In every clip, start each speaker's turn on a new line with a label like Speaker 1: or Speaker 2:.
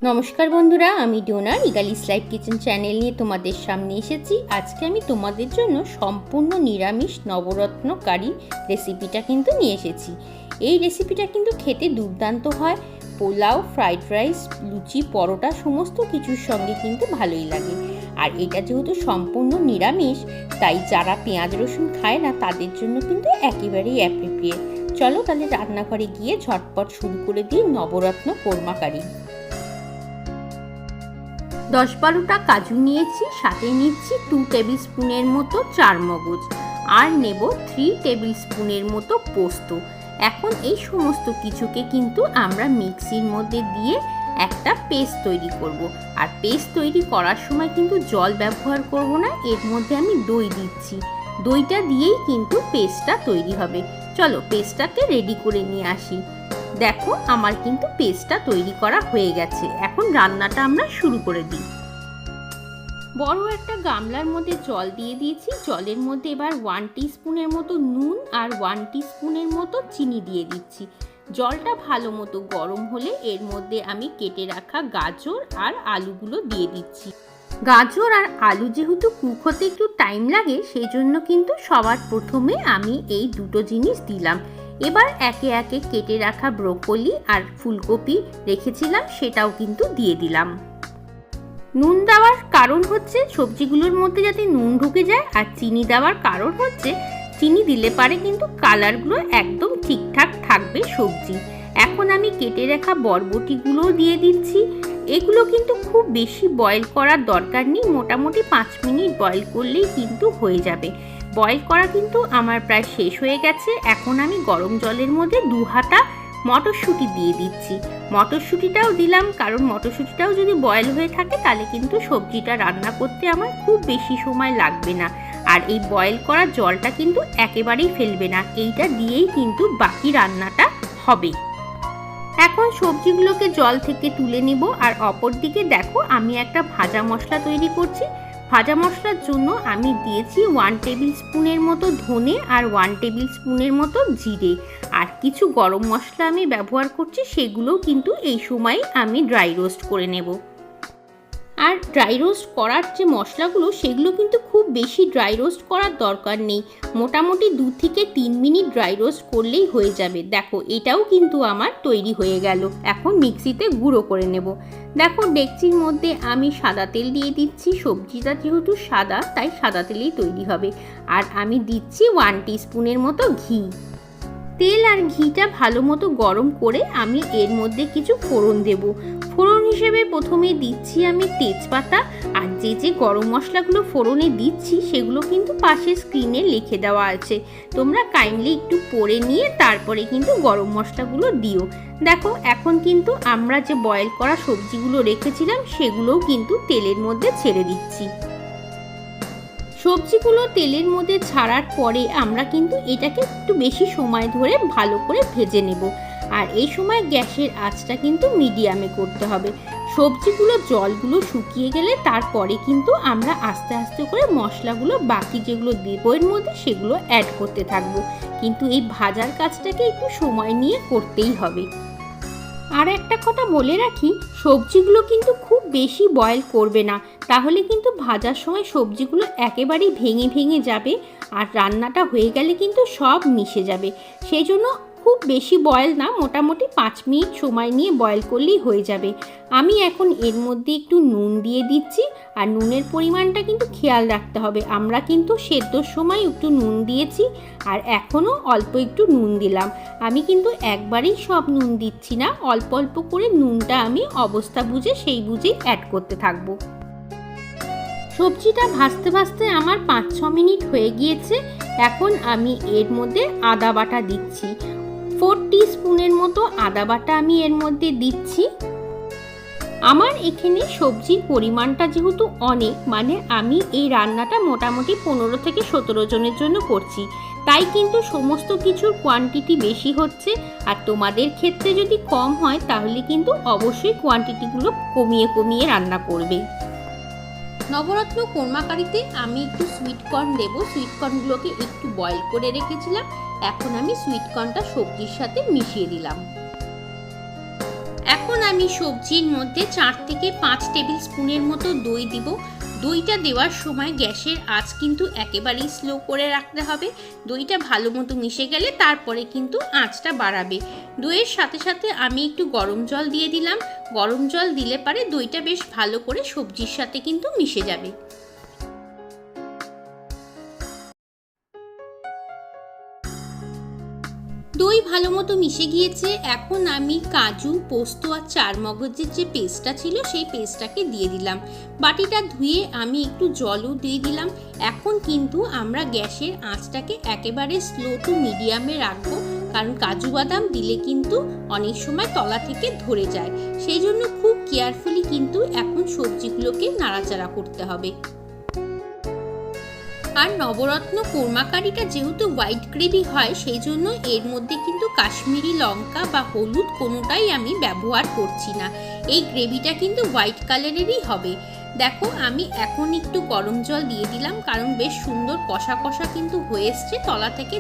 Speaker 1: নমস্কার বন্ধুরা, আমি ডোনা ইগালিস লাইফ কিচেন চ্যানেল নিয়ে তোমাদের সামনে এসেছি। আজকে আমি তোমাদের জন্য সম্পূর্ণ নিরামিষ নবরত্ন কারি রেসিপিটা কিন্তু নিয়ে এসেছি। এই রেসিপিটা কিন্তু খেতে দুর্দান্ত হয়। পোলাও, ফ্রাইড রাইস, লুচি, পরোটা সমস্ত কিছুর সঙ্গে কিন্তু ভালোই লাগে। আর এটা যেহেতু সম্পূর্ণ নিরামিষ, তাই যারা পেঁয়াজ রসুন খায় না তাদের জন্য কিন্তু একেবারেই অ্যাপ্রোপ্রিয়েট। চলো তাহলে রান্নাঘরে গিয়ে ঝটপট শুরু করে দিই নবরত্ন কোরমা কারি। 10-12টা কাজু নিয়েছি, সাথে নিচ্ছি 2 টেবিল স্পুনের মতো চারমগজ, আর নেব 3 টেবিল স্পুনের মতো পোস্ত। এখন এই সমস্ত কিছুকে কিন্তু আমরা মিক্সির মধ্যে দিয়ে একটা পেস্ট তৈরি করব। আর পেস্ট তৈরি করার সময় কিন্তু জল ব্যবহার করব না, এর মধ্যে আমি দই দিচ্ছি। দইটা দিয়েই কিন্তু পেস্টটা তৈরি হবে। চলো পেস্টটাকে রেডি করে নিয়ে আসি। দেখো আমার কিন্তু পেস্টটা তৈরি করা হয়ে গেছে। এখন রান্নাটা আমরা শুরু করে দিই। বড় একটা গামলার মধ্যে জল দিয়ে দিয়েছি। জলের মধ্যে এবার 1 টিস্পুনের মতো নুন আর 1 টিস্পুনের মতো চিনি দিয়ে দিচ্ছি। জলটা ভালো মতো গরম হলে এর মধ্যে আমি কেটে রাখা গাজর আর আলুগুলো দিয়ে দিচ্ছি। গাজর আর আলু যেহেতু কুক হতে একটু টাইম লাগে, সেই জন্য কিন্তু সবার প্রথমে আমি এই দুটো জিনিস দিলাম। এবার একে একে কেটে রাখা ব্রোকলি আর ফুলকপি রেখেছিলাম, সেটাও কিন্তু দিয়ে দিলাম। নুন দেওয়ার কারণ হচ্ছে সবজিগুলোর মধ্যে যাতে নুন ঢুকে যায়, আর চিনি দেওয়ার কারণ হচ্ছে চিনি দিলে পারে কিন্তু কালারগুলো একদম ঠিকঠাক থাকবে সবজি। এখন আমি কেটে রাখা বরবটিগুলোও দিয়ে দিচ্ছি। এগুলো কিন্তু খুব বেশি বয়েল করার দরকার নেই, মোটামুটি 5 মিনিট বয়েল করলেই কিন্তু হয়ে যাবে। বয়েল করা কিন্তু আমার প্রায় শেষ হয়ে গেছে। এখন আমি গরম জলের মধ্যে 2 হাতা মটরশুঁটি দিয়ে দিচ্ছি। মটরশুঁটিটাও দিলাম কারণ মটরশুঁটিটাও যদি বয়েল হয়ে থাকে তাহলে কিন্তু সবজিটা রান্না করতে আমার খুব বেশি সময় লাগবে না। আর এই বয়েল করা জলটা কিন্তু একেবারেই ফেলবে না, এইটা দিয়েই কিন্তু বাকি রান্নাটা হবে। এখন সবজিগুলোকে জল থেকে তুলে নেব। আর অপর দিকে দেখো আমি একটা ভাজা মশলা তৈরি করছি। ভাজা মশলার জন্য আমি দিয়েছি 1 টেবিল স্পুনের মতো ধনে আর 1 টেবিল স্পুনের মতো জিরে, আর কিছু গরম মশলা আমি ব্যবহার করছি, সেগুলোও কিন্তু এই সময় আমি ড্রাই রোস্ট করে নেব। আর ড্রাই রোস্ট করার যে মশলাগুলো সেগুলো কিন্তু খুব বেশি ড্রাই রোস্ট করার দরকার নেই, মোটামুটি 2 থেকে 3 মিনিট ড্রাই রোস্ট করলেই হয়ে যাবে। দেখো এটাও কিন্তু আমার তৈরি হয়ে গেল। এখন মিক্সিতে গুঁড়ো করে নেব। দেখো ডেকচির মধ্যে আমি সাদা তেল দিয়ে দিচ্ছি। সবজিটা যেহেতু সাদা তাই সাদা তেলেই তৈরি হবে। আর আমি দিচ্ছি 1 টিস্পুনের মতো ঘি। তেল আর ঘিটা ভালো মতো গরম করে আমি এর মধ্যে কিছু ফোড়ন দেব। ফোড়ন হিসেবে প্রথমে দিচ্ছি আমি তেজপাতা। আর যে গরম মশলাগুলো ফোড়নে দিচ্ছি সেগুলো কিন্তু পাশে স্ক্রিনে লিখে দেওয়া আছে, তোমরা কাইন্ডলি একটু পড়ে নিয়ে তারপরে কিন্তু গরম মশলাগুলো দিও। দেখো এখন কিন্তু আমরা যে বয়েল করা সবজিগুলো রেখেছিলাম সেগুলোও কিন্তু তেলের মধ্যে ছেড়ে দিচ্ছি। সবজিগুলো তেলের মধ্যে ছাড়ার পরে আমরা কিন্তু এটাকে একটু বেশি সময় ধরে ভালো করে ভেজে নেব। আর এই সময় গ্যাসের আঁচটা কিন্তু মিডিয়ামে করতে হবে। সবজিগুলো জলগুলো শুকিয়ে গেলে তারপরে কিন্তু আমরা আস্তে আস্তে করে মশলাগুলো বাকি যেগুলো দেবো এর মধ্যে সেগুলো অ্যাড করতে থাকবো। কিন্তু এই ভাজার কাজটাকে একটু সময় নিয়ে করতেই হবে। আর একটা কথা বলে রাখি, সবজিগুলো কিন্তু খুব বেশি বয়েল করবে না, তাহলে কিন্তু ভাজার সময় সবজিগুলো একেবারেই ভেঙে ভেঙে যাবে আর রান্নাটা হয়ে গেলে কিন্তু সব মিশে যাবে। সেই জন্য খুব বেশি বয়েল না, মোটামুটি 5 মিনিট সময় নিয়ে বয়েল করলেই হয়ে যাবে। আমি এখন এর মধ্যে একটু নুন দিয়ে দিচ্ছি। আর নুনের পরিমাণটা কিন্তু খেয়াল রাখতে হবে, আমরা কিন্তু সেদ্ধর সময় একটু নুন দিয়েছি আর এখনও অল্প একটু নুন দিলাম। আমি কিন্তু একবারেই সব নুন দিচ্ছি না, অল্প অল্প করে নুনটা আমি অবস্থা বুঝে সেই বুঝেই অ্যাড করতে থাকবো। সবজিটা ভাজতে ভাজতে আমার 5-6 মিনিট হয়ে গিয়েছে। এখন আমি এর মধ্যে আদা বাটা দিচ্ছি। 4 টিস্পুনের মতো আদা বাটা আমি এর মধ্যে দিচ্ছি। আমার এখানে সবজির পরিমাণটা যেহেতু অনেক, মানে আমি এই রান্নাটা মোটামুটি 15 থেকে 17 জনের জন্য করছি, তাই কিন্তু সমস্ত কিছুর কোয়ান্টিটি বেশি হচ্ছে। আর তোমাদের ক্ষেত্রে যদি কম হয় তাহলে কিন্তু অবশ্যই কোয়ান্টিটিগুলো কমিয়ে কমিয়ে রান্না করবে। নবরত্ন কোরমা কারিতে আমি একটু সুইট কর্ন দেবো। সুইট কর্নগুলোকে একটু বয়েল করে রেখেছিলাম, এখন আমি সুইট কর্নটা সবজির সাথে মিশিয়ে দিলাম। এখন আমি সবজির মধ্যে 4 থেকে 5 টেবিল স্পুনের মতো দই দিব। দইটা দেওয়ার সময় গ্যাসের আঁচ কিন্তু একেবারেই স্লো করে রাখতে হবে। দইটা ভালো মতো মিশে গেলে তারপরে কিন্তু আঁচটা বাড়াবে। দইয়ের সাথে সাথে আমি একটু গরম জল দিয়ে দিলাম। গরম জল দিলে পারে দইটা বেশ ভালো করে সবজির সাথে কিন্তু মিশে যাবে। দই ভালো মতো মিশে গিয়েছে। এখন আমি কাজু, পোস্ত আর চারমগজের যে পেস্টটা ছিল সেই পেস্টটাকে দিয়ে দিলাম। বাটিটা ধুয়ে আমি একটু জলও দিয়ে দিলাম। এখন কিন্তু আমরা গ্যাসের আঁচটাকে একেবারে স্লো টু মিডিয়ামে রাখবো, কারণ কাজু বাদাম দিলে কিন্তু অনেক সময় তলা থেকে ধরে যায়। সেই জন্য খুব কেয়ারফুলি কিন্তু এখন সবজিগুলোকে নাড়াচাড়া করতে হবে। আর নবরত্ন কোরমা কারিটা যেহেতু হোয়াইট গ্রেভি হয়, সেই জন্য এর মধ্যে কিন্তু কাশ্মীরি লঙ্কা বা হলুদ কোনোটাই আমি ব্যবহার করছি না। এই গ্রেভিটা কিন্তু হোয়াইট কালারেরই হবে। দেখো আমি এখন একটু গরম জল দিয়ে দিলাম, কারণ বেশ সুন্দর কষা কষা কিন্তু হয়ে এসছে, তলা থেকে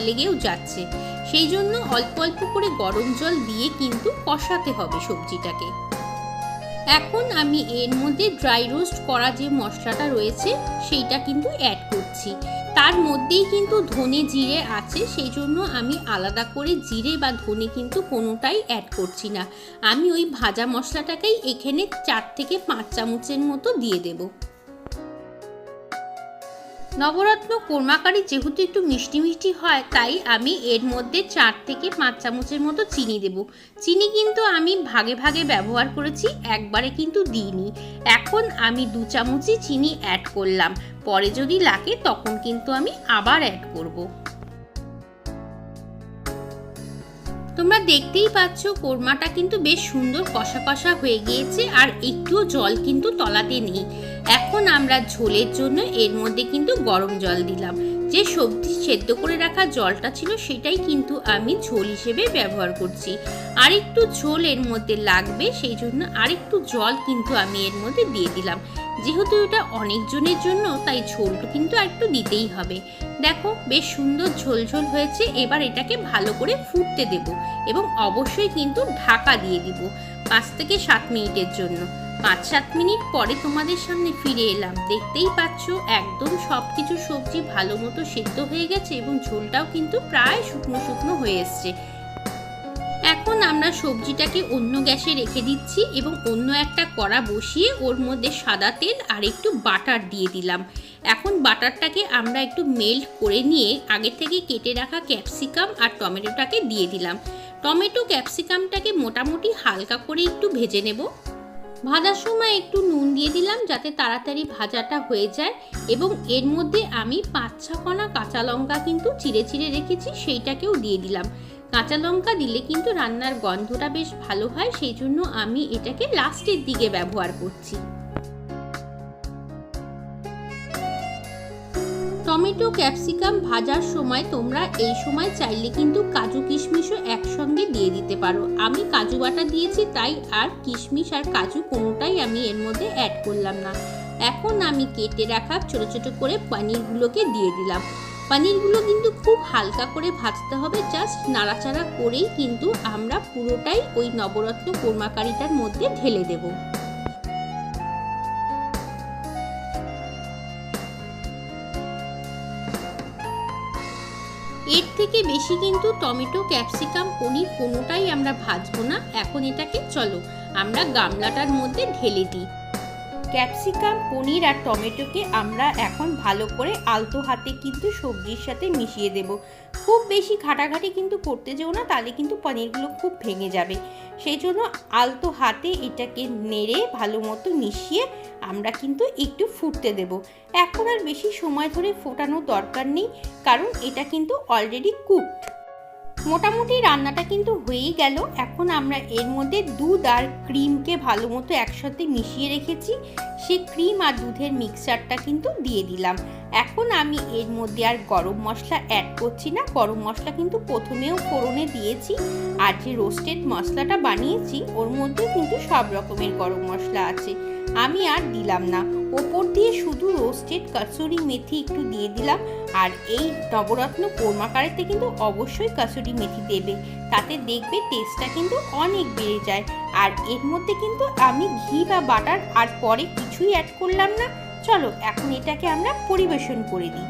Speaker 1: লেগেও যাচ্ছে। সেই জন্য অল্প অল্প করে গরম জল দিয়ে কিন্তু কষাতে হবে সবজিটাকে। এখন আমি এর মধ্যে ড্রাই রোস্ট করা যে মশলাটা রয়েছে সেইটা কিন্তু অ্যাড করছি। তার মধ্যেই কিন্তু ধনে জিরে আছে, সেই জন্য আমি আলাদা করে জিরে বা ধনে কিন্তু কোনোটাই অ্যাড করছি না। আমি ওই ভাজা মশলাটাকেই এখানে 4 থেকে 5 চামচের মতো দিয়ে দেব। নবরত্ন কোরমা কারি যেহেতু একটু মিষ্টি মিষ্টি হয়, তাই আমি এর মধ্যে 4 থেকে 5 চামচের মতো চিনি দেব। চিনি কিন্তু আমি ভাগে ভাগে ব্যবহার করেছি, একবারে কিন্তু দিইনি। এখন আমি 2 চামচই চিনি অ্যাড করলাম, পরে যদি লাগে তখন কিন্তু আমি আবার অ্যাড করব। তোমরা দেখতেই পাচ্ছ কোরমাটা কিন্তু বেশ সুন্দর কষা কষা হয়ে গিয়েছে, আর একটুও জল কিন্তু তলাতে নেই। এখন আমরা ঝোলের জন্য এর মধ্যে কিন্তু গরম জল দিলাম। যে সবজি সেদ্ধ করে রাখা জলটা ছিল সেটাই কিন্তু আমি ঝোল হিসেবে ব্যবহার করছি। আরেকটু ঝোল এর মধ্যে লাগবে, সেই জন্য আরেকটু জল কিন্তু আমি এর মধ্যে দিয়ে দিলাম। যেহেতু এটা অনেকজনের জন্য, তাই ঝোলটা কিন্তু একটু দিতেই হবে। দেখো বেশ সুন্দর ঝোল ঝোল হয়েছে। এবার এটাকে ভালো করে ফুটতে দেব এবং অবশ্যই কিন্তু ঢাকা দিয়ে দিব 5 থেকে 7 মিনিটের জন্য। 5-7 মিনিট পরে তোমাদের সামনে ফিরে এলাম। দেখতেই পাচ্ছ একদম সবকিছু সবজি ভালো মতো সেদ্ধ হয়ে গেছে এবং ঝোলটাও কিন্তু প্রায় শুকনো শুকনো হয়ে এসছে। এখন আমরা সবজিটাকে অন্য গ্যাসে রেখে দিচ্ছি এবং অন্য একটা কড়া বসিয়ে ওর মধ্যে সাদা তেল আর একটু বাটার দিয়ে দিলাম। এখন বাটারটাকে আমরা একটু মেল্ট করে নিয়ে আগে থেকে কেটে রাখা ক্যাপসিকাম আর টমেটোটাকে দিয়ে দিলাম। টমেটো ক্যাপসিকামটাকে মোটামুটি হালকা করে একটু ভেজে নেব। ভাজার সময় একটু নুন দিয়ে দিলাম যাতে তাড়াতাড়ি ভাজাটা হয়ে যায়, এবং এর মধ্যে আমি 5-6 কোনা কাঁচা লঙ্কা কিন্তু চিড়ে চিড়ে রেখেছি, সেইটাকেও দিয়ে দিলাম। কাঁচা লঙ্কা দিলে কিন্তু রান্নার গন্ধটা বেশ ভালো হয়, সেই জন্য আমি এটাকে লাস্টের দিকে ব্যবহার করছি। টমেটো ক্যাপসিকাম ভাজার সময় তোমরা এই সময় চাইলে কিন্তু কাজু কিশমিশও একসঙ্গে দিয়ে দিতে পারো। আমি কাজু বাটা দিয়েছি, তাই আর কিশমিশ আর কাজু কোনোটাই আমি এর মধ্যে অ্যাড করলাম না। এখন আমি কেটে রাখা ছোট ছোট করে পনিরগুলোকে দিয়ে দিলাম। পনিরগুলো কিন্তু খুব হালকা করে ভাজতে হবে, জাস্ট নাড়াচাড়া করেই কিন্তু আমরা পুরোটাই ওই নবরত্ন কোরমা কারিটার মধ্যে ঢেলে দেব। এর থেকে বেশি কিন্তু টমেটো ক্যাপসিকাম পনির কোনোটাই আমরা ভাজবো না। এখন এটাকে চলো আমরা গামলাটার মধ্যে ঢেলে দিই। ক্যাপসিকাম পনির আর টমেটোকে আমরা এখন ভালো করে আলতো হাতে কিন্তু সবজির সাথে মিশিয়ে দেব। খুব বেশি ঘাটাঘাটি কিন্তু করতে যেও না, তাহলে কিন্তু পনিরগুলো খুব ভেঙে যাবে। সেই জন্য আলতো হাতে এটাকে নেড়ে ভালো মতো মিশিয়ে আমরা কিন্তু একটু ফুটতে দেব। এখন আর বেশি সময় ধরে ফোটানোর দরকার নেই, কারণ এটা কিন্তু অলরেডি কুকড। মোটামুটি রান্নাটা কিন্তু হয়েই গেল। এখন আমরা এর মধ্যে দুধ আর ক্রিমকে ভালো মতো একসাথে মিশিয়ে রেখেছি, সেই ক্রিম আর দুধের মিক্সচারটা কিন্তু দিয়ে দিলাম। এখন আমি এর মধ্যে আর গরম মশলা অ্যাড করছি না। গরম মশলা কিন্তু প্রথমেও ফোড়নে দিয়েছি, আর যে রোস্টেড মশলাটা বানিয়েছি ওর মধ্যে কিন্তু সব রকমের গরম মশলা আছে, আমি আর দিলাম না। ওপর দিয়ে শুধু রোস্টেড কসুরি মেথি একটু দিয়ে দিলাম। আর এই নবরত্ন কোরমা কারিতে কিন্তু অবশ্যই কসুরি মেথি দেবে, তাতে দেখবে টেস্টটা কিন্তু অনেক বেড়ে যায়। আর এর মধ্যে কিন্তু আমি ঘি বা বাটার আর পরে কিছুই অ্যাড করলাম না। চলো এখন এটাকে আমরা পরিবেশন করে দিই।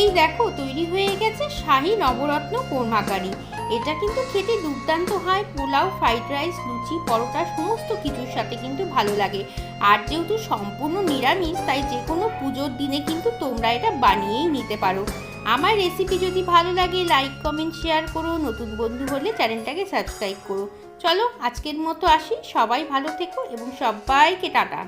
Speaker 1: এই দেখো তৈরি হয়ে গেছে শাহী নবরত্ন কোরমা কারি। এটা কিন্তু খেতে দুর্দান্ত হয়, পোলাও, ফ্রাইড রাইস, লুচি, পরোটা সমস্ত কিছুর সাথে কিন্তু ভালো লাগে। আর যেহেতু সম্পূর্ণ নিরামিষ, তাই যে কোনো পুজোর দিনে কিন্তু তোমরা এটা বানিয়েই নিতে পারো। আমার রেসিপি যদি ভালো লাগে লাইক, কমেন্ট, শেয়ার করো। নতুন বন্ধু হলে চ্যানেলটাকে সাবস্ক্রাইব করো। চলো আজকের মতো আসি, সবাই ভালো থেকো এবং সবাইকে টাটা।